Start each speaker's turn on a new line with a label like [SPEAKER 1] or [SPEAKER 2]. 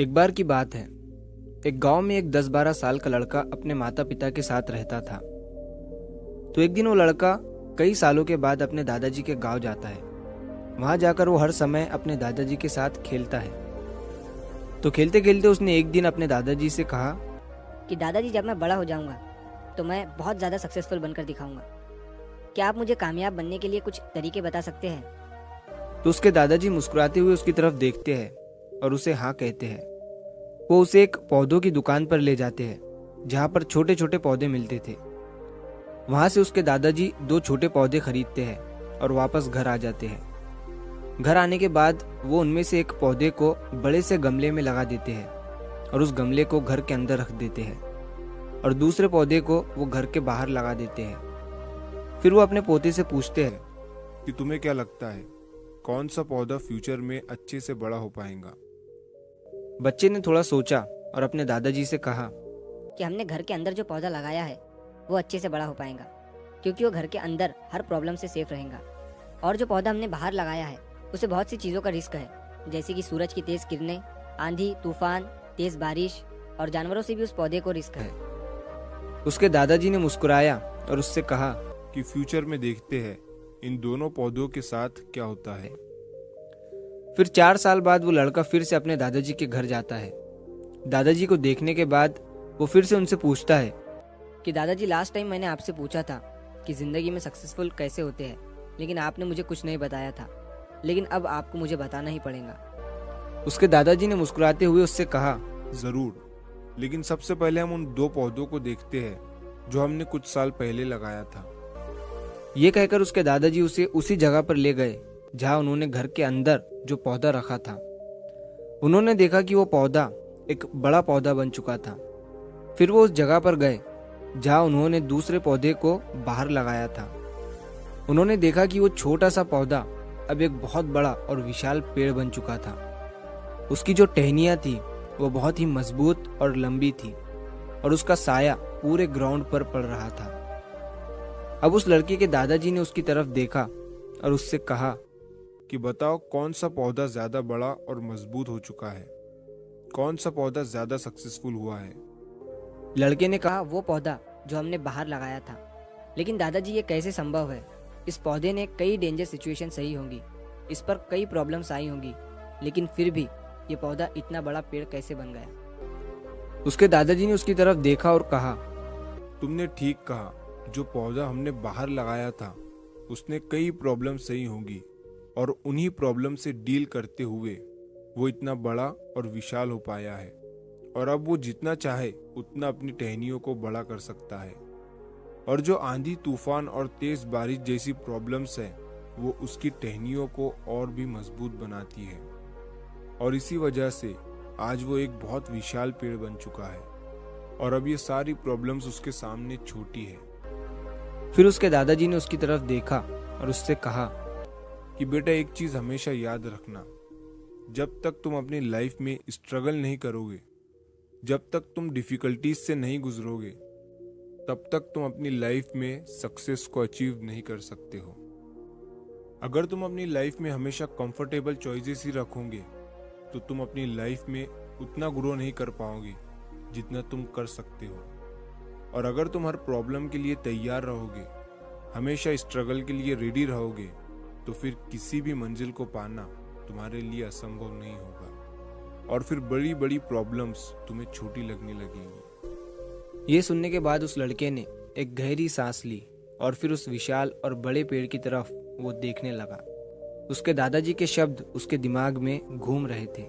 [SPEAKER 1] एक बार की बात है। एक गांव में एक 10-12 साल का लड़का अपने माता पिता के साथ रहता था। तो एक दिन वो लड़का कई सालों के बाद अपने दादाजी के गांव जाता है। वहां जाकर वो हर समय अपने दादाजी के साथ खेलता है। तो खेलते खेलते उसने एक दिन अपने दादाजी से कहा
[SPEAKER 2] कि दादाजी, जब मैं बड़ा हो जाऊंगा तो मैं बहुत ज़्यादा सक्सेसफुल बनकर दिखाऊंगा। क्या आप मुझे कामयाब बनने के लिए कुछ तरीके बता सकते हैं?
[SPEAKER 1] तो उसके दादाजी मुस्कुराते हुए उसकी तरफ देखते हैं और उसे हाँ कहते हैं। वो उसे एक पौधों की दुकान पर ले जाते हैं जहाँ पर छोटे छोटे पौधे मिलते थे। वहां से उसके दादाजी 2 छोटे पौधे खरीदते हैं और वापस घर आ जाते हैं। घर आने के बाद वो उनमें से एक पौधे को बड़े से गमले में लगा देते हैं और उस गमले को घर के अंदर रख देते हैं और दूसरे पौधे को वो घर के बाहर लगा देते हैं। फिर वो अपने पोते से पूछते हैं
[SPEAKER 3] कि तुम्हें क्या लगता है कौन सा पौधा फ्यूचर में अच्छे से बड़ा हो पाएगा।
[SPEAKER 1] बच्चे ने थोड़ा सोचा और अपने दादाजी से कहा
[SPEAKER 2] कि हमने घर के अंदर जो पौधा लगाया है वो अच्छे से बड़ा हो पाएगा, क्योंकि वो घर के अंदर हर प्रॉब्लम से सेफ रहेगा। और जो पौधा हमने बाहर लगाया है उसे बहुत सी चीज़ों का रिस्क है, जैसे कि सूरज की तेज़ किरणें, आंधी तूफान, तेज़ बारिश और जानवरों से भी उस पौधे को रिस्क है।
[SPEAKER 1] उसके दादाजी ने मुस्कुराया और उससे कहा
[SPEAKER 3] कि फ्यूचर में देखते हैं इन दोनों पौधों के साथ क्या होता है।
[SPEAKER 1] फिर 4 साल बाद वो लड़का फिर से अपने दादाजी के घर जाता है। दादाजी को देखने के बाद वो फिर से उनसे पूछता है
[SPEAKER 2] कि दादाजी, लास्ट टाइम मैंने आपसे पूछा था कि ज़िंदगी में सक्सेसफुल कैसे होते हैं, लेकिन आपने मुझे कुछ नहीं बताया था, लेकिन अब आपको मुझे बताना ही पड़ेगा।
[SPEAKER 1] उसके दादाजी ने मुस्कुराते हुए उससे कहा,
[SPEAKER 3] जरूर, लेकिन सबसे पहले हम उन 2 पौधों को देखते हैं जो हमने कुछ साल पहले लगाया था।
[SPEAKER 1] ये कहकर उसके दादाजी उसे उसी जगह पर ले गए जहां उन्होंने घर के अंदर जो पौधा रखा था। उन्होंने देखा कि वो पौधा एक बड़ा पौधा बन चुका था। फिर वो उस जगह पर गए जहां उन्होंने दूसरे पौधे को बाहर लगाया था। उन्होंने देखा कि वो छोटा सा पौधा अब एक बहुत बड़ा और विशाल पेड़ बन चुका था। उसकी जो टहनियां थी वो बहुत ही मजबूत और लंबी थी और उसका साया पूरे ग्राउंड पर पड़ रहा था। अब उस लड़के के दादाजी ने उसकी तरफ देखा और उससे कहा
[SPEAKER 3] कि बताओ कौन सा पौधा ज्यादा बड़ा और मजबूत हो चुका है, कौन सा पौधा ज्यादा सक्सेसफुल हुआ है।
[SPEAKER 1] लड़के ने कहा,
[SPEAKER 2] वो पौधा जो हमने बाहर लगाया था। लेकिन दादाजी, ये कैसे संभव है? इस पौधे ने कई डेंजर सिचुएशन सही होंगी, इस पर कई प्रॉब्लम्स आई होंगी, लेकिन फिर भी ये पौधा इतना बड़ा पेड़ कैसे बन गया?
[SPEAKER 1] उसके दादाजी ने उसकी तरफ देखा और कहा,
[SPEAKER 3] तुमने ठीक कहा, जो पौधा हमने बाहर लगाया था उसने कई प्रॉब्लम सही होंगी और उन्हीं प्रॉब्लम से डील करते हुए वो इतना बड़ा और विशाल हो पाया है और अब वो जितना चाहे उतना अपनी टहनियों को बड़ा कर सकता है। और जो आंधी तूफान और तेज बारिश जैसी प्रॉब्लम्स है वो उसकी टहनियों को और भी मजबूत बनाती है और इसी वजह से आज वो एक बहुत विशाल पेड़ बन चुका है और अब ये सारी प्रॉब्लम्स उसके सामने छोटी है।
[SPEAKER 1] फिर उसके दादाजी ने उसकी तरफ देखा और उससे कहा
[SPEAKER 3] कि बेटा, एक चीज हमेशा याद रखना, जब तक तुम अपनी लाइफ में स्ट्रगल नहीं करोगे, जब तक तुम डिफिकल्टीज से नहीं गुजरोगे, तब तक तुम अपनी लाइफ में सक्सेस को अचीव नहीं कर सकते हो। अगर तुम अपनी लाइफ में हमेशा कंफर्टेबल चॉइसेस ही रखोगे तो तुम अपनी लाइफ में उतना ग्रो नहीं कर पाओगे जितना तुम कर सकते हो। और अगर तुम हर प्रॉब्लम के लिए तैयार रहोगे, हमेशा स्ट्रगल के लिए रेडी रहोगे, तो फिर किसी भी मंजिल को पाना तुम्हारे लिए असंभव नहीं होगा और फिर बड़ी बड़ी प्रॉब्लम्स तुम्हें छोटी लगने लगेंगी।
[SPEAKER 1] ये सुनने के बाद उस लड़के ने एक गहरी सांस ली और फिर उस विशाल और बड़े पेड़ की तरफ वो देखने लगा। उसके दादाजी के शब्द उसके दिमाग में घूम रहे थे।